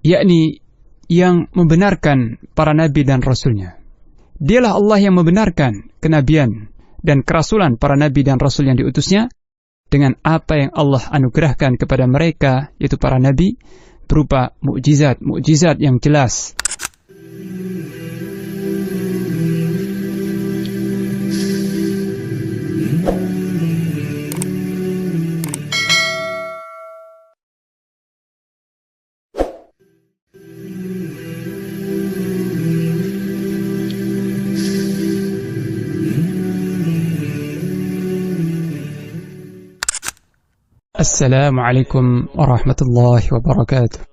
yakni yang membenarkan para nabi dan rasulnya. Dialah Allah yang membenarkan kenabian dan kerasulan para nabi dan rasul yang diutusnya dengan apa yang Allah anugerahkan kepada mereka, yaitu para nabi, berupa mukjizat yang jelas. Assalamualaikum warahmatullahi wabarakatuh.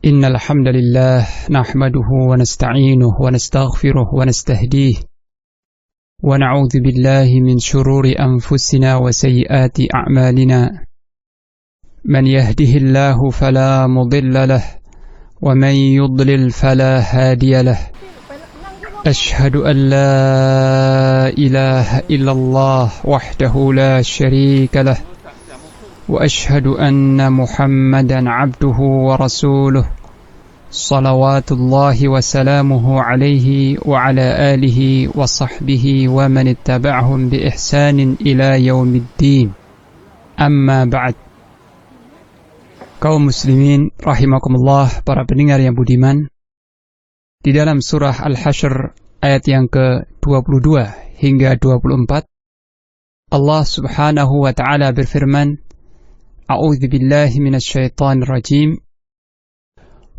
Innal hamdalillah nahmaduhu wa nasta'inuhu wa nastaghfiruh wa nastahdiih wa na'udzu billahi min shururi anfusina wa sayyiati a'malina. Man yahdihillahu fala mudilla lahu wa man yudlil fala hadiya lahu. Ashhadu an la ilaha illallah wahdahu la syarika lahu. وأشهد أن محمدا عبده ورسوله صلوات الله وسلامه عليه وعلى آله وصحبه ومن اتبعهم بإحسان إلى يوم الدين أما بعد. Kaum muslimin rahimakumullah, para pendengar yang budiman, di dalam surah Al-Hasyr ayat yang ke-22 hingga 24, Allah subhanahu wa ta'ala berfirman, A'udzu billahi minasy syaithanir rajim.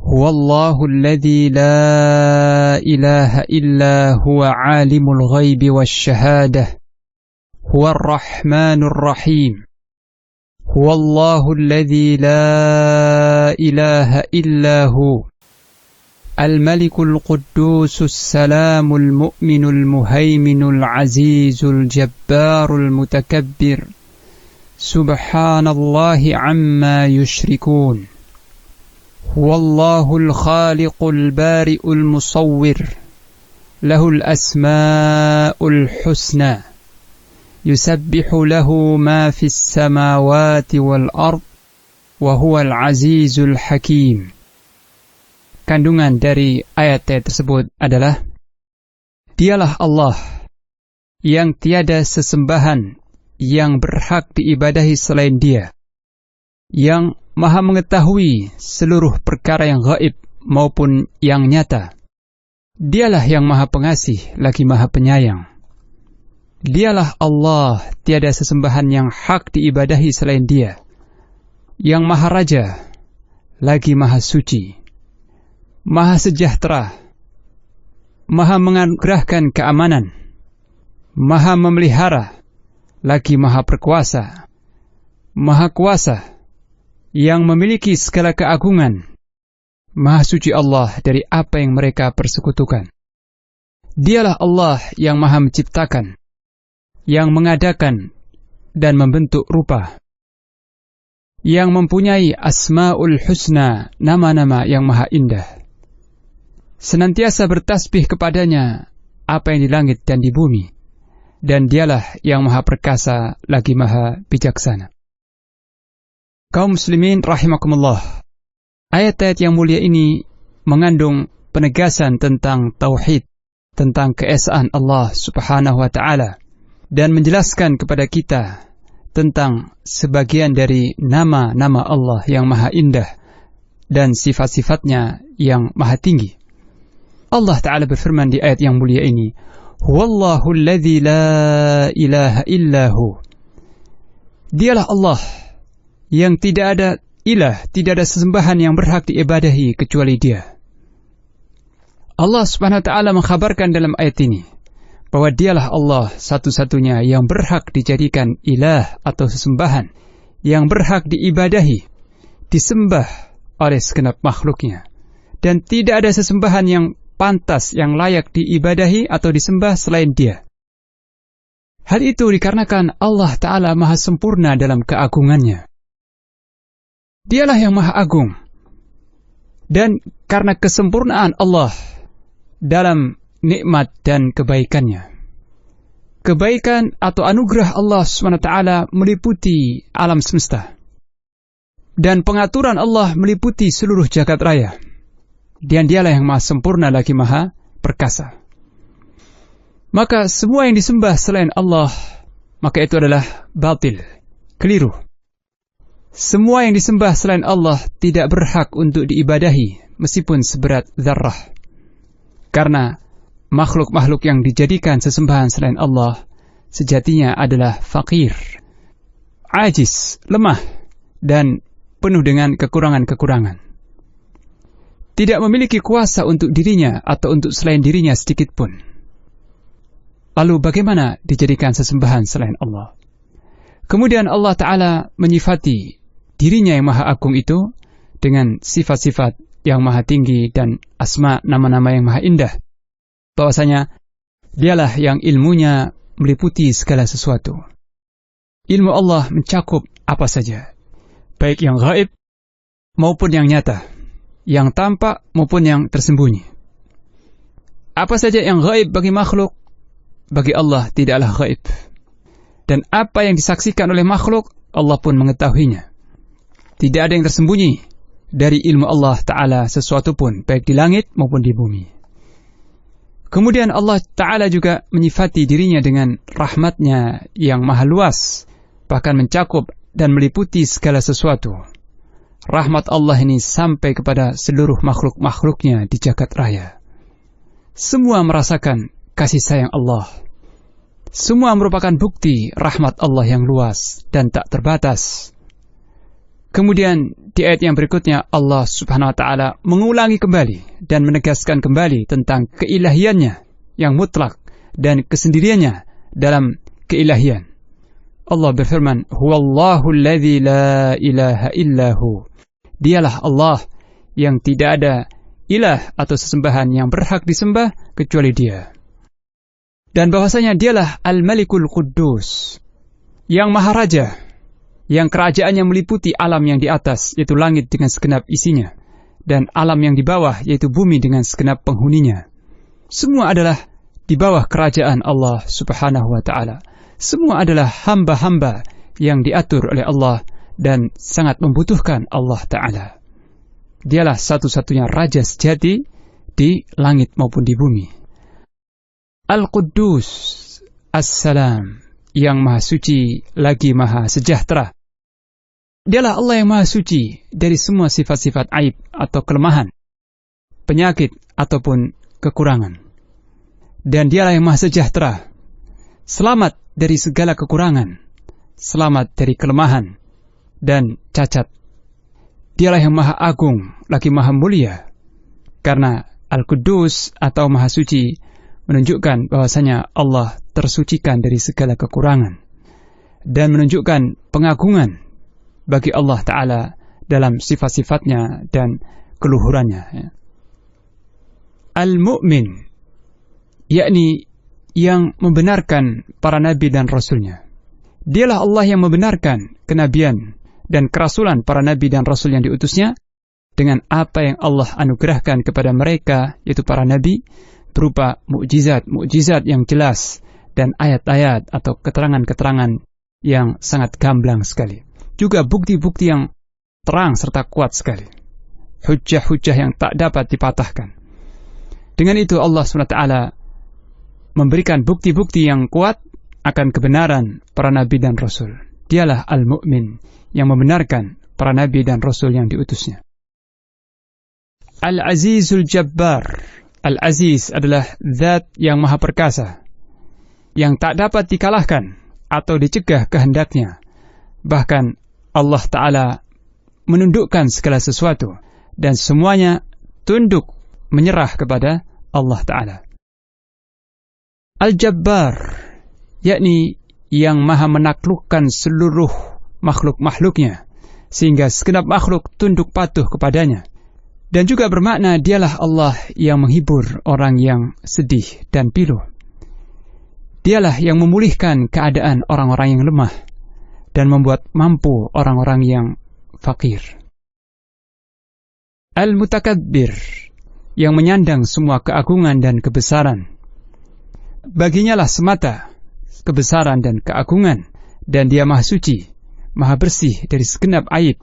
Huwallahu alladzi la ilaha illa huwa 'alimul ghaibi wasy-syahadah. Huwar rahmanur rahim. Huwallahu alladzi la ilaha illa hu. Al-malikul quddusus salamul mu'minul muhaiminul azizul jabbarul mutakabbir. Subhanallahi amma yushrikun. Huwallahul khaliqul bari'ul musawwir. Lahul asma'ul husna. Yusabbihu lahu ma fis samawati wal ard. Wa huwal azizul hakim. Kandungan dari ayat-ayat tersebut adalah, Dialah Allah yang tiada sesembahan yang berhak diibadahi selain Dia, yang maha mengetahui seluruh perkara yang gaib maupun yang nyata. Dialah yang maha pengasih lagi maha penyayang. Dialah Allah, tiada sesembahan yang hak diibadahi selain Dia, yang maha raja lagi maha suci, maha sejahtera, maha menganugerahkan keamanan, maha memelihara lagi maha perkuasa, maha kuasa, yang memiliki segala keagungan. Maha suci Allah dari apa yang mereka persekutukan. Dialah Allah yang maha menciptakan, yang mengadakan dan membentuk rupa, yang mempunyai asma'ul husna, nama-nama yang maha indah. Senantiasa bertasbih kepadanya apa yang di langit dan di bumi. Dan Dialah yang maha perkasa lagi maha bijaksana. Kaum muslimin rahimakumullah, ayat-ayat yang mulia ini mengandung penegasan tentang tauhid, tentang keesaan Allah subhanahu wa ta'ala, dan menjelaskan kepada kita tentang sebagian dari nama-nama Allah yang maha indah dan sifat-sifatnya yang maha tinggi. Allah ta'ala berfirman di ayat yang mulia ini, Huwallahu alladzi la ilaha illahu. Dialah Allah yang tidak ada ilah, tidak ada sesembahan yang berhak diibadahi kecuali Dia. Allah subhanahu wa ta'ala mengkhabarkan dalam ayat ini bahwa Dialah Allah satu-satunya yang berhak dijadikan ilah atau sesembahan, yang berhak diibadahi, disembah oleh segenap makhluknya. Dan tidak ada sesembahan yang pantas, yang layak diibadahi atau disembah selain Dia. Hal itu dikarenakan Allah Ta'ala maha sempurna dalam keagungannya. Dialah yang maha agung. Dan karena kesempurnaan Allah dalam nikmat dan kebaikannya, kebaikan atau anugerah Allah SWT meliputi alam semesta. Dan pengaturan Allah meliputi seluruh jagat raya. Dan dialah yang maha sempurna lagi maha perkasa. Maka semua yang disembah selain Allah, maka itu adalah batil, keliru. Semua yang disembah selain Allah tidak berhak untuk diibadahi, meskipun seberat dzarrah. Karena makhluk-makhluk yang dijadikan sesembahan selain Allah, sejatinya adalah fakir, ajis, lemah, dan penuh dengan kekurangan-kekurangan. Tidak memiliki kuasa untuk dirinya atau untuk selain dirinya sedikit pun. Lalu bagaimana dijadikan sesembahan selain Allah? Kemudian Allah Ta'ala menyifati dirinya yang maha agung itu dengan sifat-sifat yang maha tinggi dan asma, nama-nama yang maha indah. Bahwasanya dialah yang ilmunya meliputi segala sesuatu. Ilmu Allah mencakup apa saja, baik yang gaib maupun yang nyata, yang tampak maupun yang tersembunyi. Apa saja yang gaib bagi makhluk, bagi Allah tidaklah gaib. Dan apa yang disaksikan oleh makhluk, Allah pun mengetahuinya. Tidak ada yang tersembunyi dari ilmu Allah Ta'ala sesuatu pun, baik di langit maupun di bumi. Kemudian Allah Ta'ala juga menyifati dirinya dengan rahmatnya yang maha luas, bahkan mencakup dan meliputi segala sesuatu. Rahmat Allah ini sampai kepada seluruh makhluk-makhluknya di jagat raya. Semua merasakan kasih sayang Allah. Semua merupakan bukti rahmat Allah yang luas dan tak terbatas. Kemudian di ayat yang berikutnya Allah Subhanahu wa Ta'ala mengulangi kembali dan menegaskan kembali tentang keilahiannya yang mutlak dan kesendiriannya dalam keilahian. Allah berfirman, "Huwallahu alladzi la ilaha illahu." Dialah Allah yang tidak ada ilah atau sesembahan yang berhak disembah kecuali Dia. Dan bahwasanya dialah Al-Malikul Quddus, yang Maha Raja, yang kerajaannya meliputi alam yang di atas, yaitu langit dengan segenap isinya, dan alam yang di bawah, yaitu bumi dengan segenap penghuninya. Semua adalah di bawah kerajaan Allah Subhanahu wa Ta'ala. Semua adalah hamba-hamba yang diatur oleh Allah dan sangat membutuhkan Allah Ta'ala. Dialah satu-satunya Raja sejati di langit maupun di bumi. Al-Quddus, As-Salam, yang maha suci lagi maha sejahtera. Dialah Allah yang maha suci dari semua sifat-sifat aib atau kelemahan, penyakit ataupun kekurangan. Dan dialah yang maha sejahtera, selamat dari segala kekurangan, selamat dari kelemahan dan cacat. Dialah yang maha agung lagi maha mulia. Karena Al-Quddus atau maha suci menunjukkan bahwasanya Allah tersucikan dari segala kekurangan dan menunjukkan pengagungan bagi Allah Ta'ala dalam sifat-sifatnya dan keluhurannya. Al-Mu'min, yakni yang membenarkan para nabi dan rasulnya. Dialah Allah yang membenarkan kenabian dan kerasulan para nabi dan rasul yang diutusnya dengan apa yang Allah anugerahkan kepada mereka, yaitu para nabi, berupa mukjizat yang jelas dan ayat-ayat atau keterangan-keterangan yang sangat gamblang sekali. Juga bukti-bukti yang terang serta kuat sekali. Hujjah-hujjah yang tak dapat dipatahkan. Dengan itu Allah SWT memberikan bukti-bukti yang kuat akan kebenaran para nabi dan rasul. Dialah Al-Mu'min yang membenarkan para nabi dan rasul yang diutusnya. Al-Azizul Jabbar. Al-Aziz adalah zat yang maha perkasa, yang tak dapat dikalahkan atau dicegah kehendaknya. Bahkan Allah Ta'ala menundukkan segala sesuatu dan semuanya tunduk menyerah kepada Allah Ta'ala. Al-Jabbar, yakni yang maha menaklukkan seluruh makhluk-makhluknya, sehingga segenap makhluk tunduk patuh kepadanya. Dan juga bermakna dialah Allah yang menghibur orang yang sedih dan pilu. Dialah yang memulihkan keadaan orang-orang yang lemah dan membuat mampu orang-orang yang fakir. Al-Mutakabbir, yang menyandang semua keagungan dan kebesaran. Baginya lah semata kebesaran dan keagungan, dan Dia maha suci, maha bersih dari segenap aib,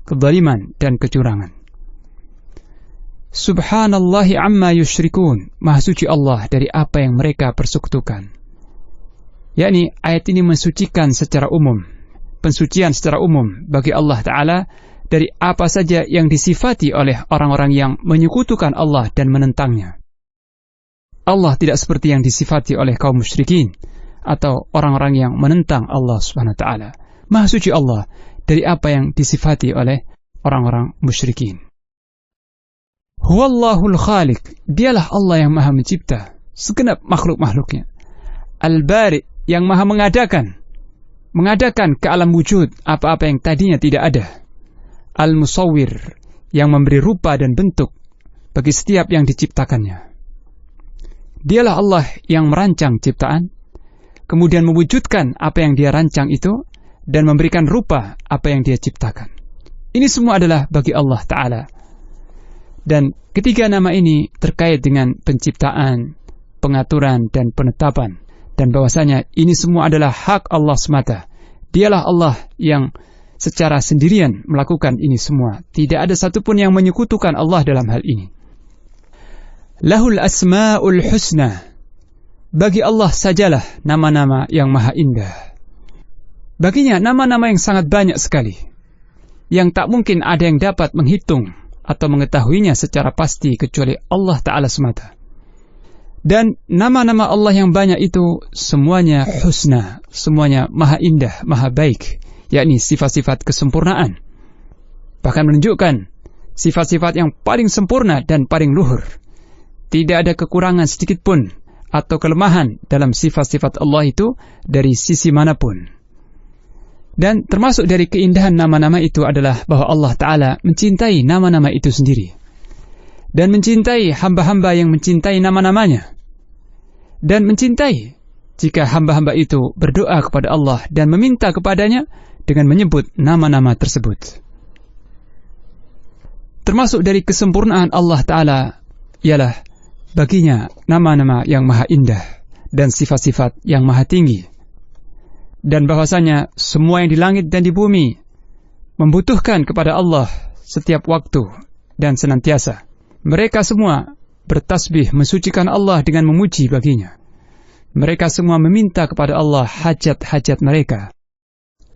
kezaliman dan kecurangan. Subhanallahi amma yusyrikun, maha suci Allah dari apa yang mereka persekutukan. Yakni ayat ini mensucikan secara umum, pensucian secara umum bagi Allah Ta'ala dari apa saja yang disifati oleh orang-orang yang menyekutukan Allah dan menentangnya. Allah tidak seperti yang disifati oleh kaum musyrikin atau orang-orang yang menentang Allah Subhanahu wa Ta'ala. Maha suci Allah dari apa yang disifati oleh orang-orang musyrikin. Huwallahul khaliq, dialah Allah yang maha mencipta segenap makhluk-makhluknya. Al-bari, yang maha mengadakan ke alam wujud apa-apa yang tadinya tidak ada. Al-musawwir, yang memberi rupa dan bentuk bagi setiap yang diciptakannya. Dialah Allah yang merancang ciptaan, kemudian mewujudkan apa yang dia rancang itu, dan memberikan rupa apa yang dia ciptakan. Ini semua adalah bagi Allah Ta'ala. Dan ketiga nama ini terkait dengan penciptaan, pengaturan, dan penetapan. Dan bahwasanya ini semua adalah hak Allah semata. Dialah Allah yang secara sendirian melakukan ini semua. Tidak ada satupun yang menyekutukan Allah dalam hal ini. Lahul asma'ul husna. Bagi Allah sajalah nama-nama yang maha indah. Baginya nama-nama yang sangat banyak sekali, yang tak mungkin ada yang dapat menghitung atau mengetahuinya secara pasti kecuali Allah Ta'ala semata. Dan nama-nama Allah yang banyak itu semuanya husna, semuanya maha indah, maha baik, yakni sifat-sifat kesempurnaan. Bahkan menunjukkan sifat-sifat yang paling sempurna dan paling luhur. Tidak ada kekurangan sedikit pun atau kelemahan dalam sifat-sifat Allah itu dari sisi manapun. Dan termasuk dari keindahan nama-nama itu adalah bahwa Allah Ta'ala mencintai nama-nama itu sendiri. Dan mencintai hamba-hamba yang mencintai nama-namanya. Dan mencintai jika hamba-hamba itu berdoa kepada Allah dan meminta kepadanya dengan menyebut nama-nama tersebut. Termasuk dari kesempurnaan Allah Ta'ala ialah baginya nama-nama yang maha indah dan sifat-sifat yang maha tinggi. Dan bahwasanya semua yang di langit dan di bumi membutuhkan kepada Allah setiap waktu dan senantiasa. Mereka semua bertasbih mensucikan Allah dengan memuji baginya. Mereka semua meminta kepada Allah hajat-hajat mereka.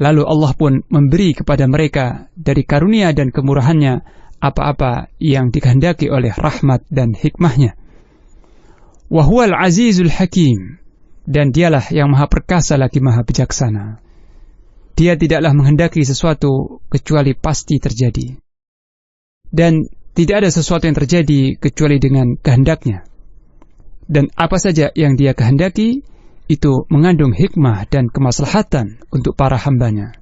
Lalu Allah pun memberi kepada mereka dari karunia dan kemurahannya apa-apa yang dikehendaki oleh rahmat dan hikmahnya. Wa huwal azizul hakim. Dan dialah yang maha perkasa lagi maha bijaksana. Dia tidaklah menghendaki sesuatu kecuali pasti terjadi. Dan tidak ada sesuatu yang terjadi kecuali dengan kehendaknya. Dan apa saja yang dia kehendaki, itu mengandung hikmah dan kemaslahatan untuk para hambanya.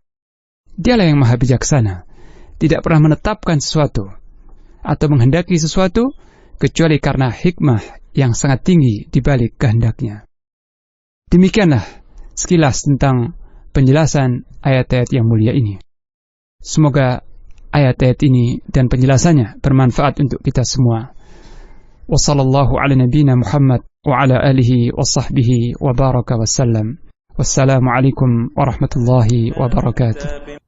Dialah yang maha bijaksana. Tidak pernah menetapkan sesuatu atau menghendaki sesuatu kecuali karena hikmah yang sangat tinggi di balik kehendaknya. Demikianlah sekilas tentang penjelasan ayat-ayat yang mulia ini. Semoga ayat-ayat ini dan penjelasannya bermanfaat untuk kita semua. Wa sallallahu ala nabiyyina Muhammad wa ala alihi wa sahbihi wa baraka wa sallam. Wassalamu alaikum warahmatullahi wabarakatuh.